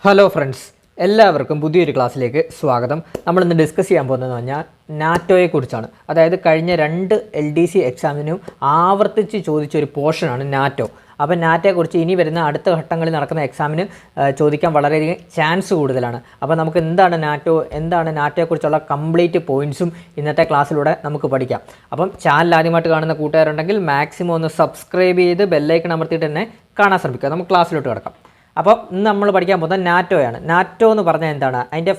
Hello friends, എല്ലാവർക്കും പുതിയൊരു ക്ലാസ്സിലേക്ക് സ്വാഗതം. നമ്മളിന്ന് ഡിസ്കസ് ചെയ്യാൻ പോകുന്നതെന്ന് പറഞ്ഞാൽ നാറ്റോയെക്കുറിച്ചാണ്. അതായത് കഴിഞ്ഞ 2 LDC എക്സാമിനും ആവർത്തിച്ച് ചോദിച്ചൊരു പോർഷനാണ് നാറ്റോ. അപ്പോൾ നാറ്റോയെക്കുറിച്ച് ഇനി വരുന്ന അടുത്ത ഘട്ടങ്ങളിൽ നടക്കുന്ന എക്സാമിന് ചോദിക്കാൻ വളരെയധികം ചാൻസ് കൂടുതലാണ്. അപ്പോൾ നമുക്ക് എന്താണ് നാറ്റോയെക്കുറിച്ചുള്ള കംപ്ലീറ്റ് പോയിൻറ്സും ഇന്നത്തെ ക്ലാസ്സിലൂടെ നമുക്ക് പഠിക്കാം. അപ്പം ചാനൽ ആദ്യമായിട്ട് കാണുന്ന കൂട്ടുകാരുണ്ടെങ്കിൽ മാക്സിമം ഒന്ന് സബ്സ്ക്രൈബ് ചെയ്ത് ബെല്ലൈക്കൺ അമർത്തിയിട്ട് തന്നെ കാണാൻ ശ്രമിക്കുക. നമുക്ക് ക്ലാസ്സിലോട്ട് കിടക്കാം. അപ്പോൾ ഇന്ന് നമ്മൾ പഠിക്കാൻ പോകുന്നത് നാറ്റോയാണ്. നാറ്റോ എന്ന് പറഞ്ഞാൽ എന്താണ്? അതിൻ്റെ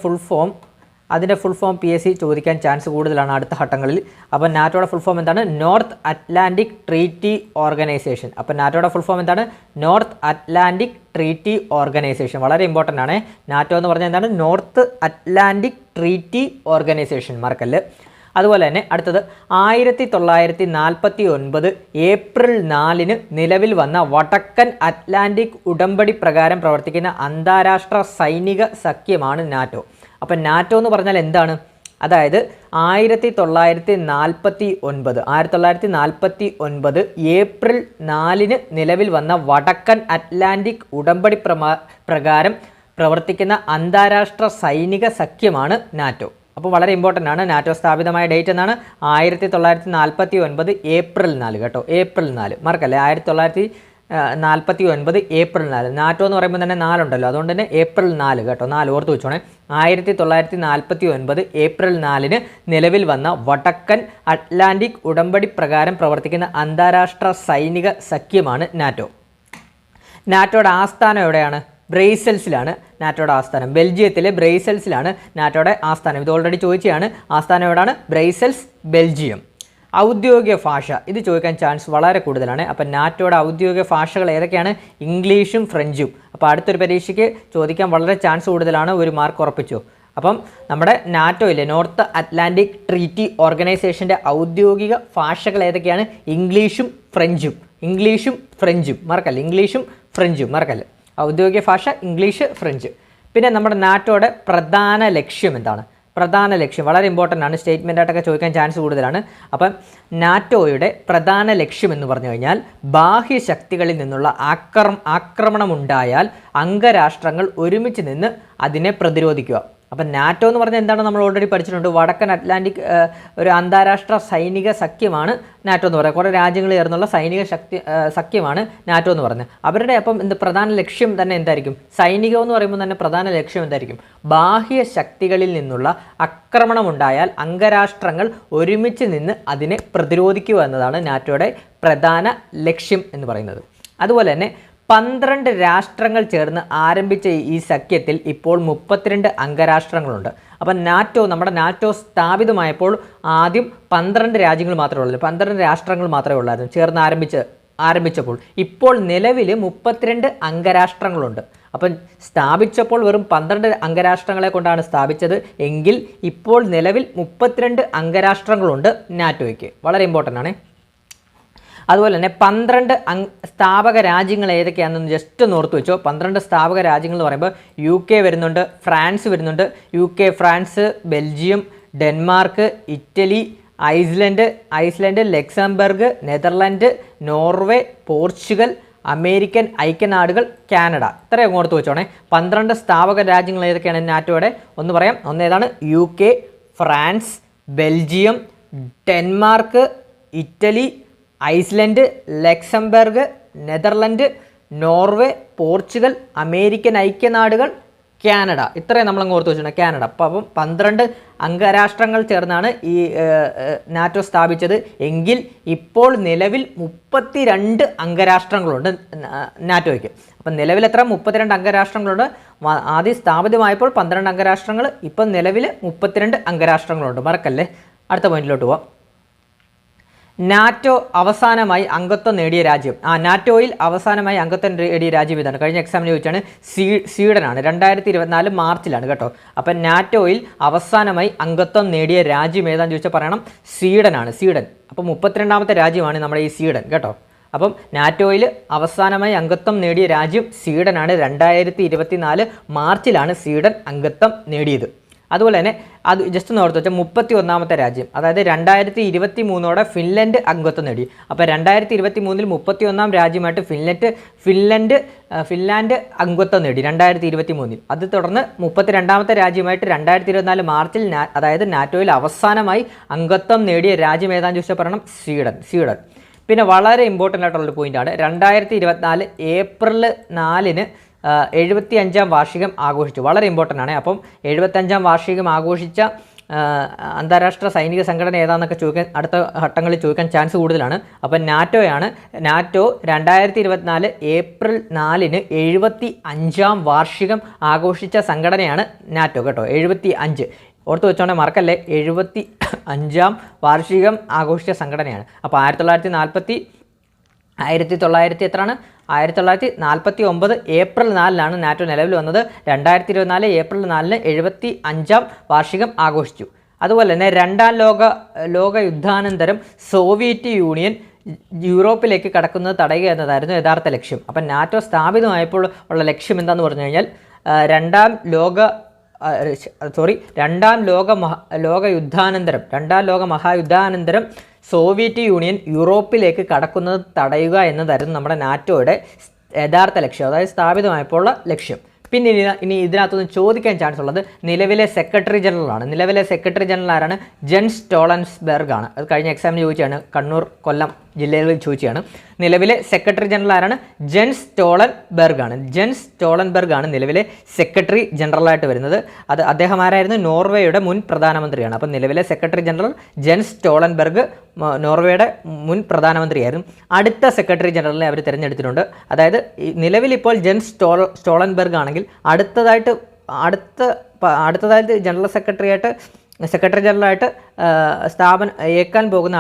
ഫുൾ ഫോം PSC ചോദിക്കാൻ ചാൻസ് കൂടുതലാണ് അടുത്ത ഘട്ടങ്ങളിൽ. അപ്പോൾ നാറ്റോയുടെ ഫുൾ ഫോം എന്താണ്? North Atlantic Treaty Organisation. അപ്പോൾ നാറ്റോയുടെ ഫുൾ ഫോം എന്താണ്? North Atlantic Treaty Organisation. വളരെ ഇമ്പോർട്ടൻ്റ് ആണ്. നാറ്റോ എന്ന് പറഞ്ഞാൽ എന്താണ്? North Atlantic Treaty Organisation. മറക്കല്ല്. അതുപോലെ തന്നെ അടുത്തത് 1949 ഏപ്രിൽ 4 നിലവിൽ വന്ന വടക്കൻ അറ്റ്ലാന്റിക് ഉടമ്പടി പ്രകാരം പ്രവർത്തിക്കുന്ന അന്താരാഷ്ട്ര സൈനിക സഖ്യമാണ് നാറ്റോ. അപ്പം നാറ്റോ എന്ന് പറഞ്ഞാൽ എന്താണ്? അതായത് 1949 ഏപ്രിൽ 4 നിലവിൽ വന്ന വടക്കൻ അറ്റ്ലാന്റിക് ഉടമ്പടി പ്രകാരം പ്രവർത്തിക്കുന്ന അന്താരാഷ്ട്ര സൈനിക സഖ്യമാണ് നാറ്റോ. അപ്പോൾ വളരെ ഇമ്പോർട്ടൻ്റ് ആണ്. നാറ്റോ സ്ഥാപിതമായ ഡേറ്റ് എന്നാണ്? 1949 ഏപ്രിൽ 4 കേട്ടോ. ഏപ്രിൽ 4 മറക്കല്ലേ. 1949 ഏപ്രിൽ 4. നാറ്റോ എന്ന് പറയുമ്പോൾ തന്നെ 4 ഉണ്ടല്ലോ, അതുകൊണ്ട് തന്നെ ഏപ്രിൽ 4 കേട്ടോ. 4 ഓർത്ത് വെച്ചോണേ. 1949 ഏപ്രിൽ 4 നിലവിൽ വന്ന വടക്കൻ അറ്റ്ലാന്റിക് ഉടമ്പടി പ്രകാരം പ്രവർത്തിക്കുന്ന അന്താരാഷ്ട്ര സൈനിക സഖ്യമാണ് നാറ്റോ. നാറ്റോയുടെ ആസ്ഥാനം എവിടെയാണ്? ബ്രസൽസിലാണ് നാറ്റോയുടെ ആസ്ഥാനം. ബെൽജിയത്തിലെ ബ്രസൽസിലാണ് നാറ്റോയുടെ ആസ്ഥാനം. ഇത് ഓൾറെഡി ചോദിച്ചതാണ്. ആസ്ഥാനം എവിടെയാണ്? Brussels, Belgium. ഔദ്യോഗിക ഭാഷ ഇത് ചോദിക്കാൻ ചാൻസ് വളരെ കൂടുതലാണ്. അപ്പം നാറ്റോയുടെ ഔദ്യോഗിക ഭാഷകൾ ഏതൊക്കെയാണ്? ഇംഗ്ലീഷും ഫ്രഞ്ചും. അപ്പോൾ അടുത്തൊരു പരീക്ഷയ്ക്ക് ചോദിക്കാൻ വളരെ ചാൻസ് കൂടുതലാണ്. ഒരു മാർക്ക് ഉറപ്പിച്ചു. അപ്പം നമ്മുടെ നാറ്റോയിലെ നോർത്ത് അറ്റ്ലാന്റിക് ട്രീറ്റി ഓർഗനൈസേഷൻ്റെ ഔദ്യോഗിക ഭാഷകൾ ഏതൊക്കെയാണ്? ഇംഗ്ലീഷും ഫ്രഞ്ചും. മറക്കല്ല. ഇംഗ്ലീഷും ഫ്രഞ്ചും മറക്കല്ല. ഔദ്യോഗിക ഭാഷ ഇംഗ്ലീഷ്, ഫ്രഞ്ച്. പിന്നെ നമ്മുടെ നാറ്റോയുടെ പ്രധാന ലക്ഷ്യം എന്താണ്? പ്രധാന ലക്ഷ്യം വളരെ ഇമ്പോർട്ടൻ്റ് ആണ്. സ്റ്റേറ്റ്മെൻറ്റായിട്ടൊക്കെ ചോദിക്കാൻ ചാൻസ് കൂടുതലാണ്. അപ്പം നാറ്റോയുടെ പ്രധാന ലക്ഷ്യം എന്ന് പറഞ്ഞു കഴിഞ്ഞാൽ ബാഹ്യശക്തികളിൽ നിന്നുള്ള ആക്രമണം ഉണ്ടായാൽ അംഗരാഷ്ട്രങ്ങൾ ഒരുമിച്ച് നിന്ന് അതിനെ പ്രതിരോധിക്കുക. അപ്പം നാറ്റോ എന്ന് പറഞ്ഞാൽ എന്താണ്? നമ്മൾ ഓൾറെഡി പഠിച്ചിട്ടുണ്ട്. വടക്കൻ അറ്റ്ലാന്റിക് ഒരു അന്താരാഷ്ട്ര സൈനിക സഖ്യമാണ് നാറ്റോ എന്ന് പറയുന്നത്. കുറേ രാജ്യങ്ങൾ ചേർന്നുള്ള സൈനിക സഖ്യമാണ് നാറ്റോ എന്ന് പറഞ്ഞത്. അവരുടെ അപ്പം പ്രധാന ലക്ഷ്യം തന്നെ എന്തായിരിക്കും? സൈനികം എന്ന് പറയുമ്പോൾ തന്നെ പ്രധാന ലക്ഷ്യം എന്തായിരിക്കും? ബാഹ്യ ശക്തികളിൽ നിന്നുള്ള ആക്രമണമുണ്ടായാൽ അംഗരാഷ്ട്രങ്ങൾ ഒരുമിച്ച് നിന്ന് അതിനെ പ്രതിരോധിക്കുക എന്നതാണ് നാറ്റോയുടെ പ്രധാന ലക്ഷ്യം എന്ന് പറയുന്നത്. അതുപോലെ തന്നെ 12 രാഷ്ട്രങ്ങൾ ചേർന്ന് ആരംഭിച്ച ഈ സഖ്യത്തിൽ ഇപ്പോൾ 32 അംഗരാഷ്ട്രങ്ങളുണ്ട്. അപ്പം നമ്മുടെ നാറ്റോ സ്ഥാപിതമായപ്പോൾ ആദ്യം 12 രാജ്യങ്ങൾ മാത്രമേ ഉള്ളൂ. 12 രാഷ്ട്രങ്ങൾ മാത്രമേ ഉള്ളായിരുന്നു ചേർന്ന് ആരംഭിച്ചപ്പോൾ. ഇപ്പോൾ നിലവിൽ 32 അംഗരാഷ്ട്രങ്ങളുണ്ട്. അപ്പം സ്ഥാപിച്ചപ്പോൾ വെറും 12 അംഗരാഷ്ട്രങ്ങളെ കൊണ്ടാണ് സ്ഥാപിച്ചത് എങ്കിൽ ഇപ്പോൾ നിലവിൽ 32 അംഗരാഷ്ട്രങ്ങളുണ്ട് നാറ്റോയ്ക്ക്. വളരെ ഇമ്പോർട്ടൻ്റ് ആണ്. അതുപോലെ തന്നെ 12 സ്ഥാപക രാജ്യങ്ങൾ ഏതൊക്കെയാണെന്ന് ജസ്റ്റ് ഒന്ന് ഓർത്ത് വെച്ചോ. 12 സ്ഥാപക രാജ്യങ്ങൾ എന്ന് പറയുമ്പോൾ UK വരുന്നുണ്ട്, ഫ്രാൻസ് വരുന്നുണ്ട്. UK, France, Belgium, Denmark, Italy, Iceland, Luxembourg, Netherland, Norway, Portugal, American ഐക്യനാടുകൾ, കാനഡ. ഇത്രയും ഓർത്ത് വെച്ചോണേ. 12 സ്ഥാപക രാജ്യങ്ങൾ ഏതൊക്കെയാണ് നാറ്റോയുടെ? ഒന്ന് പറയാം. ഏതാണ്? UK, France, Belgium, Denmark, Italy, Iceland, Luxembourg, Netherland, Norway, Portugal, American ഐക്യനാടുകൾ, കാനഡ. ഇത്രയും നമ്മളങ്ങ് ഓർത്ത് വെച്ചിട്ടുണ്ട്. കാനഡ. അപ്പം 12 അംഗരാഷ്ട്രങ്ങൾ ചേർന്നാണ് ഈ നാറ്റോ സ്ഥാപിച്ചത് എങ്കിൽ ഇപ്പോൾ നിലവിൽ 32 അംഗരാഷ്ട്രങ്ങളുണ്ട് നാറ്റോയ്ക്ക്. അപ്പം നിലവിൽ എത്ര? 32 അംഗരാഷ്ട്രങ്ങളുണ്ട്. ആദ്യം സ്ഥാപിതമായപ്പോൾ 12 അംഗരാഷ്ട്രങ്ങൾ, ഇപ്പം നിലവിൽ 32 അംഗരാഷ്ട്രങ്ങളുണ്ട്. മറക്കല്ലേ. അടുത്ത പോയിന്റിലോട്ട് പോവാം. നാറ്റോ അവസാനമായി അംഗത്വം നേടിയ രാജ്യം. നാറ്റോയിൽ അവസാനമായി അംഗത്വം നേടിയ രാജ്യം ഇതാണ്. കഴിഞ്ഞ എക്സാമിന് ചോദിച്ചാണ്. സ്വീഡനാണ്. 2024 മാർച്ചിലാണ് കേട്ടോ. അപ്പം നാറ്റോയിൽ അവസാനമായി അംഗത്വം നേടിയ രാജ്യം ഏതാണെന്ന് ചോദിച്ചാൽ പറയണം സ്വീഡനാണ്. സ്വീഡൻ. അപ്പം 32ാമത്തെ രാജ്യമാണ് നമ്മുടെ ഈ സ്വീഡൻ കേട്ടോ. അപ്പം നാറ്റോയിൽ അവസാനമായി അംഗത്വം നേടിയ രാജ്യം സ്വീഡനാണ്. 2024 മാർച്ചിലാണ് സ്വീഡൻ അംഗത്വം നേടിയത്. അതുപോലെ തന്നെ അത് ജസ്റ്റ് ഒന്ന് ഓർത്ത് വെച്ചാൽ 31ാമത്തെ രാജ്യം, അതായത് 2023 ഫിൻലൻഡ് അംഗത്വം നേടി. അപ്പോൾ 2023 31ാം രാജ്യമായിട്ട് ഫിൻലാൻഡ് അംഗത്വം നേടി 2023. അത് തുടർന്ന് 32ാമത്തെ രാജ്യമായിട്ട് 2024 മാർച്ചിൽ അതായത് നാറ്റോയിൽ അവസാനമായി അംഗത്വം നേടിയ രാജ്യം ഏതാണെന്ന് ചോദിച്ചാൽ പറയണം സ്വീഡൻ. പിന്നെ വളരെ ഇമ്പോർട്ടൻ്റ് ആയിട്ടുള്ളൊരു പോയിൻ്റാണ് 2024 ഏപ്രിൽ 4-ന് 75ാം വാർഷികം ആഘോഷിച്ചു. വളരെ ഇമ്പോർട്ടൻ്റ് ആണ്. അപ്പം 75ാം വാർഷികം ആഘോഷിച്ച അന്താരാഷ്ട്ര സൈനിക സംഘടന ഏതാണെന്നൊക്കെ ചോദിക്കാൻ അടുത്ത ഘട്ടങ്ങളിൽ ചോദിക്കാൻ ചാൻസ് കൂടുതലാണ്. അപ്പം നാറ്റോയാണ്. നാറ്റോ 2024 ഏപ്രിൽ 4-ന് 75ാം വാർഷികം ആഘോഷിച്ച സംഘടനയാണ് നാറ്റോ കേട്ടോ. 75 ഓർത്ത് വെച്ചോണ്ടേ മറക്കല്ലേ, 75ാം വാർഷികം ആഘോഷിച്ച സംഘടനയാണ്. അപ്പോൾ 1949 ഏപ്രിൽ 4-ലാണ് നാറ്റോ നിലവിൽ വന്നത്. 2024 ഏപ്രിൽ 4-ന് 75ാം വാർഷികം ആഘോഷിച്ചു. അതുപോലെ തന്നെ രണ്ടാം ലോക യുദ്ധാനന്തരം സോവിയറ്റ് യൂണിയൻ യൂറോപ്പിലേക്ക് കടക്കുന്നത് തടയുക എന്നതായിരുന്നു യഥാർത്ഥ ലക്ഷ്യം. അപ്പം നാറ്റോ സ്ഥാപിതമായപ്പോൾ ഉള്ള ലക്ഷ്യം എന്താണെന്ന് പറഞ്ഞു കഴിഞ്ഞാൽ രണ്ടാം ലോക മഹായുദ്ധാനന്തരം സോവിയറ്റ് യൂണിയൻ യൂറോപ്പിലേക്ക് കടക്കുന്നത് തടയുക എന്നതായിരുന്നു നമ്മുടെ നാറ്റോയുടെ യഥാർത്ഥ ലക്ഷ്യം, അതായത് സ്ഥാപിതമായപ്പോഴുള്ള ലക്ഷ്യം. പിന്നെ ഇനി ഇതിനകത്തുനിന്ന് ചോദിക്കാൻ ചാൻസ് ഉള്ളത് നിലവിലെ സെക്രട്ടറി ജനറലാണ്. നിലവിലെ സെക്രട്ടറി ജനറൽ ആരാണ്? ജെൻസ് സ്റ്റോളൻസ്ബെർഗ് ആണ്. അത് കഴിഞ്ഞ എക്സാമിന് ചോദിച്ചാണ്, കണ്ണൂർ കൊല്ലം ജില്ലകളിൽ ചോദിച്ചാണ്. നിലവിലെ സെക്രട്ടറി ജനറൽ ആരാണ്? ജെൻസ് സ്റ്റോളൻബെർഗ് ആണ് നിലവിലെ സെക്രട്ടറി ജനറലായിട്ട് വരുന്നത്. അദ്ദേഹം ആരായിരുന്നു? നോർവേയുടെ മുൻ പ്രധാനമന്ത്രിയാണ്. അപ്പം നിലവിലെ സെക്രട്ടറി ജനറൽ ജെൻസ് സ്റ്റോളൻബെർഗ് നോർവേയുടെ മുൻ പ്രധാനമന്ത്രിയായിരുന്നു. അടുത്ത സെക്രട്ടറി ജനറലിനെ അവർ തിരഞ്ഞെടുത്തിട്ടുണ്ട്. അതായത് നിലവിലിപ്പോൾ ജെൻസ് സ്റ്റോളൻബെർഗ് ആണെങ്കിൽ അടുത്തതായിട്ട് സെക്രട്ടറി ജനറലായിട്ട് ഏൽക്കാൻ പോകുന്ന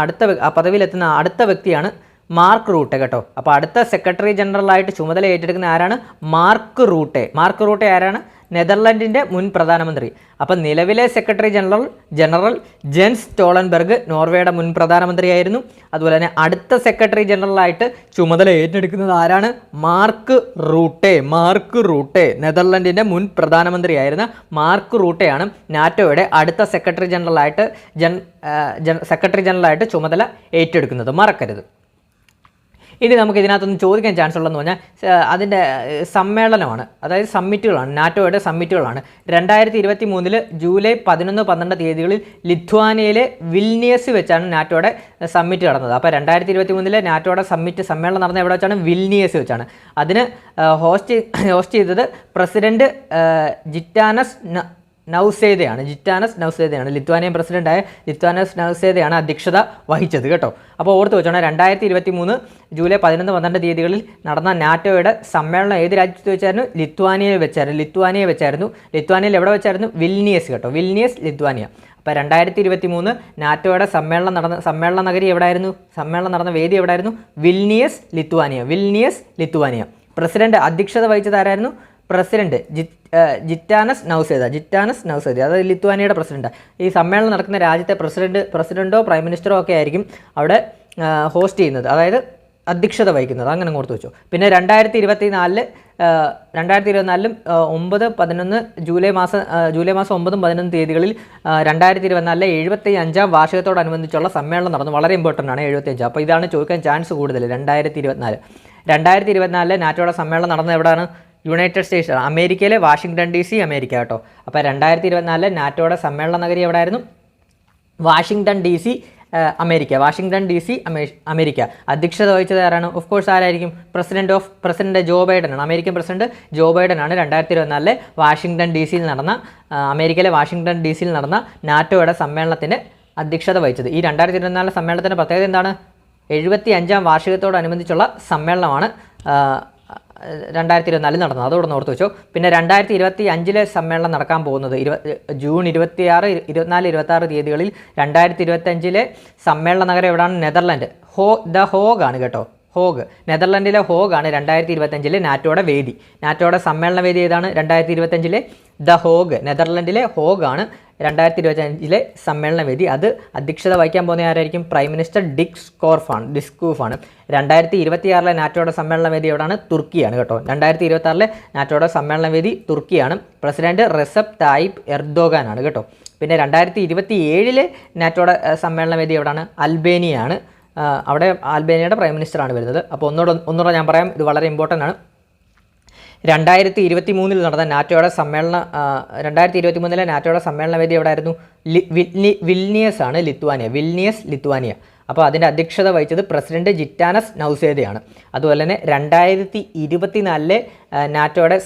പദവിയിലെത്തുന്ന അടുത്ത വ്യക്തിയാണ് മാർക്ക് റൂട്ടെ കേട്ടോ. അപ്പോൾ അടുത്ത സെക്രട്ടറി ജനറലായിട്ട് ചുമതല ഏറ്റെടുക്കുന്ന ആരാണ്? മാർക്ക് റൂട്ടെ ആരാണ്? നെതർലൻഡിൻ്റെ മുൻ പ്രധാനമന്ത്രി. അപ്പം നിലവിലെ സെക്രട്ടറി ജനറൽ ജെൻസ് സ്റ്റോളൻബെർഗ് നോർവേയുടെ മുൻ പ്രധാനമന്ത്രിയായിരുന്നു. അതുപോലെ തന്നെ അടുത്ത സെക്രട്ടറി ജനറലായിട്ട് ചുമതല ഏറ്റെടുക്കുന്നത് ആരാണ്? മാർക്ക് റൂട്ടെ നെതർലൻഡിൻ്റെ മുൻ പ്രധാനമന്ത്രിയായിരുന്ന മാർക്ക് റൂട്ടെയാണ് നാറ്റോയുടെ അടുത്ത സെക്രട്ടറി ജനറലായിട്ട് ചുമതല ഏറ്റെടുക്കുന്നത്. മറക്കരുത്. ഇനി നമുക്ക് ഇതിനകത്തൊന്ന് ചോദിക്കാൻ ചാൻസ് ഉള്ളതെന്ന് പറഞ്ഞാൽ അതിൻ്റെ സമ്മേളനമാണ്, അതായത് സമ്മിറ്റുകളാണ്, നാറ്റോയുടെ സമ്മിറ്റുകളാണ്. 2023 ജൂലൈ 11-12 തീയതികളിൽ ലിത്വാനിയയിലെ വിൽനിയസ് വെച്ചാണ് നാറ്റോയുടെ സമ്മിറ്റ് നടന്നത്. അപ്പോൾ 2023 നാറ്റോയുടെ സമ്മേളനം നടന്നത് എവിടെ വെച്ചാണ്? വിൽനിയസ് വെച്ചാണ്. അതിന് ഹോസ്റ്റ് ചെയ്തത് പ്രസിഡന്റ് ജിറ്റാനസ് നൗസേദയാണ്. ലിത്വാനിയൻ പ്രസിഡന്റായ ജിറ്റാനസ് നൗസേദയാണ് അധ്യക്ഷത വഹിച്ചത് കേട്ടോ. അപ്പോൾ ഓർത്ത് വെച്ചോണം, 2023 ജൂലൈ 11-12 തീയതികളിൽ നടന്ന നാറ്റോയുടെ സമ്മേളനം ഏത് രാജ്യത്ത് വെച്ചായിരുന്നു? ലിത്വാനിയയിൽ വെച്ചായിരുന്നു. ലിത്വാനിയയിൽ എവിടെ വെച്ചായിരുന്നു? വിൽനിയസ് കേട്ടോ. ലിത്വാനിയ. അപ്പോൾ 2023 നാറ്റോയുടെ സമ്മേളന നഗരി എവിടെയായിരുന്നു? സമ്മേളനം നടന്ന വേദി എവിടെയായിരുന്നു? Vilnius Lithuania. പ്രസിഡന്റ് അധ്യക്ഷത വഹിച്ചത് ആരായിരുന്നു? പ്രസിഡന്റ് ജിറ്റാനസ് നൗസേദ, അതായത് ലിത്വാനിയയുടെ പ്രസിഡന്റ്. ഈ സമ്മേളനം നടക്കുന്ന രാജ്യത്തെ പ്രസിഡന്റോ പ്രൈം മിനിസ്റ്ററോ ഒക്കെ ആയിരിക്കും അവിടെ ഹോസ്റ്റ് ചെയ്യുന്നത്, അതായത് അധ്യക്ഷത വഹിക്കുന്നത്. അങ്ങനെ ഓർത്ത് വെച്ചു. പിന്നെ 2024 ജൂലൈ മാസം 9-11 തീയതികളിൽ 2024 75ാം വാർഷികത്തോടനുബന്ധിച്ചുള്ള സമ്മേളനം നടന്നു. വളരെ ഇമ്പോർട്ടൻ്റ് ആണ് 75. അപ്പോൾ ഇതാണ് ചോദിക്കാൻ ചാൻസ് കൂടുതൽ. 2024 നാറ്റോയുടെ സമ്മേളനം നടന്നത് എവിടെയാണ്? യുണൈറ്റഡ് സ്റ്റേറ്റ്സ്, അമേരിക്കയിലെ വാഷിംഗ്ടൺ DC അമേരിക്ക കേട്ടോ. അപ്പോൾ 2024 നാറ്റോയുടെ സമ്മേളന നഗരി എവിടെയായിരുന്നു? Washington DC America. അധ്യക്ഷത വഹിച്ചത് ആരാണ്? ഓഫ് കോഴ്സ് ആരായിരിക്കും? പ്രസിഡന്റ് ജോ ബൈഡൻ ആണ്. അമേരിക്കൻ പ്രസിഡന്റ് ജോ ബൈഡൻ ആണ് 2024 അമേരിക്കയിലെ വാഷിംഗ്ടൺ ഡിസിയിൽ നടന്ന നാറ്റോയുടെ സമ്മേളനത്തിന് അധ്യക്ഷത വഹിച്ചത്. ഈ 2024 സമ്മേളനത്തിൻ്റെ പ്രത്യേകത എന്താണ്? 75ാം വാർഷികത്തോടനുബന്ധിച്ചുള്ള സമ്മേളനമാണ് 2024 നടന്നത്. അതോടെ ഓർത്ത് വെച്ചോ. പിന്നെ 2025 സമ്മേളനം നടക്കാൻ പോകുന്നത് ജൂൺ 26, 24, 26 തീയതികളിൽ 2025 സമ്മേളന നഗരം എവിടെയാണ്? നെതർലൻഡ്. ഹോഗാണ് കേട്ടോ. നെതർലൻഡിലെ ഹോഗാണ് 2025 നാറ്റോയുടെ വേദി. നാറ്റോയുടെ സമ്മേളന വേദി ഏതാണ്? 2025 ദ ഹോഗ്, നെതർലൻഡിലെ ഹോഗാണ് 2025 സമ്മേളന വേദി. അത് അധ്യക്ഷത വഹിക്കാൻ പോകുന്ന ആരായിരിക്കും? Prime minister ഡിക് സ്കോർഫാണ്. 2026 നാറ്റോയുടെ സമ്മേളന വേദി എവിടെയാണ്? തുർക്കിയാണ് കേട്ടോ. 2026 നാറ്റോയുടെ സമ്മേളന വേദി തുർക്കിയാണ്. പ്രസിഡന്റ് റെസെപ് തായിപ്പ് എർദോഗാനാണ് കേട്ടോ. പിന്നെ 2027 നാറ്റോയുടെ സമ്മേളന വേദി എവിടെയാണ്? അൽബേനിയാണ്. അവിടെ അൽബേനിയയുടെ പ്രൈം മിനിസ്റ്ററാണ് വരുന്നത്. അപ്പോൾ ഒന്നുകൂടെ ഞാൻ പറയാം, ഇത് വളരെ ഇമ്പോർട്ടൻ്റ് ആണ്. 2023 നടന്ന നാറ്റോയുടെ 2023 നാറ്റോയുടെ സമ്മേളന വേദി എവിടെയായിരുന്നു? വിൽനിയസ് ആണ്, ലിത്വാനിയ. അപ്പോൾ അതിൻ്റെ അധ്യക്ഷത വഹിച്ചത് പ്രസിഡന്റ് ജിറ്റാനസ് നൗസേദയാണ്. അതുപോലെ തന്നെ 2024 നാറ്റോയുടെ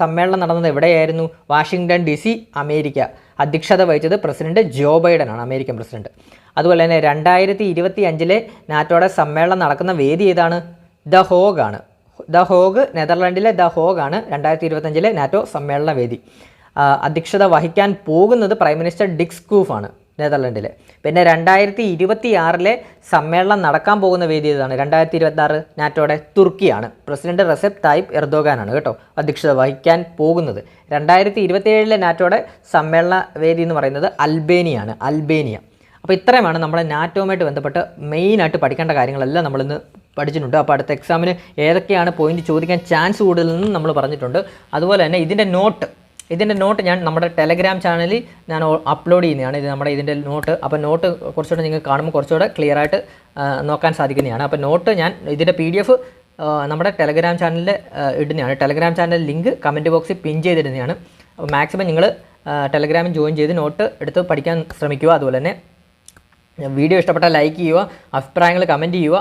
സമ്മേളനം നടന്നത് എവിടെയായിരുന്നു? Washington DC, America. അധ്യക്ഷത വഹിച്ചത് പ്രസിഡന്റ് ജോ ബൈഡൻ ആണ്, അമേരിക്കൻ പ്രസിഡന്റ്. അതുപോലെ തന്നെ 2025 നാറ്റോയുടെ സമ്മേളനം നടക്കുന്ന വേദി ഏതാണ്? ദ ഹോഗ് ആണ്. ദ ഹോഗ്, നെതർലൻഡിലെ ദ ഹോഗ് ആണ് 2025 നാറ്റോ സമ്മേളന വേദി. അധ്യക്ഷത വഹിക്കാൻ പോകുന്നത് പ്രൈം മിനിസ്റ്റർ ഡിക് സ്കൂഫ് ആണ്, നെതർലൻഡിലെ. പിന്നെ 2026 സമ്മേളനം നടക്കാൻ പോകുന്ന വേദി ഏതാണ്? 2026 നാറ്റോയുടെ തുർക്കിയാണ്. പ്രസിഡന്റ് റെസെപ് തായിപ്പ് എർദോഗാനാണ് കേട്ടോ അധ്യക്ഷത വഹിക്കാൻ പോകുന്നത്. 2027 നാറ്റോയുടെ സമ്മേളന വേദി എന്ന് പറയുന്നത് അൽബേനിയ. അപ്പോൾ ഇത്രയുമാണ് നമ്മുടെ നാറ്റോയുമായിട്ട് ബന്ധപ്പെട്ട് മെയിനായിട്ട് പഠിക്കേണ്ട കാര്യങ്ങളെല്ലാം നമ്മളിന്ന് പഠിച്ചിട്ടുണ്ട്. അപ്പോൾ അടുത്ത എക്സാമിന് ഏതൊക്കെയാണ് പോയിന്റ് ചോദിക്കാൻ ചാൻസ് കൂടുതലെന്നും നമ്മൾ പറഞ്ഞിട്ടുണ്ട്. അതുപോലെ തന്നെ ഇതിൻ്റെ നോട്ട് ഞാൻ നമ്മുടെ ടെലഗ്രാം ചാനലിൽ ഞാൻ അപ്ലോഡ് ചെയ്യുന്നതാണ്. ഇത് നമ്മുടെ ഇതിൻ്റെ നോട്ട്. അപ്പോൾ നോട്ട് കുറച്ചുകൂടെ നിങ്ങൾക്ക് കാണുമ്പോൾ കുറച്ചുകൂടെ ക്ലിയർ ആയിട്ട് നോക്കാൻ സാധിക്കുന്നതാണ്. അപ്പോൾ നോട്ട് ഞാൻ ഇതിൻ്റെ PDF നമ്മുടെ ടെലഗ്രാം ചാനലിൽ ഇടുന്നതാണ്. ടെലഗ്രാം ചാനൽ ലിങ്ക് കമൻറ്റ് ബോക്സിൽ പിൻ ചെയ്തിടുന്നതാണ്. അപ്പോൾ മാക്സിമം നിങ്ങൾ ടെലഗ്രാമിൽ ജോയിൻ ചെയ്ത് നോട്ട് എടുത്ത് പഠിക്കാൻ ശ്രമിക്കുക. അതുപോലെ തന്നെ വീഡിയോ ഇഷ്ടപ്പെട്ടാൽ ലൈക്ക് ചെയ്യുക, അഭിപ്രായങ്ങൾ കമൻറ്റ് ചെയ്യുക,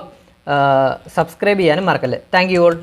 സബ്സ്ക്രൈബ് ചെയ്യാനും മറക്കല്ലേ. Thank you all.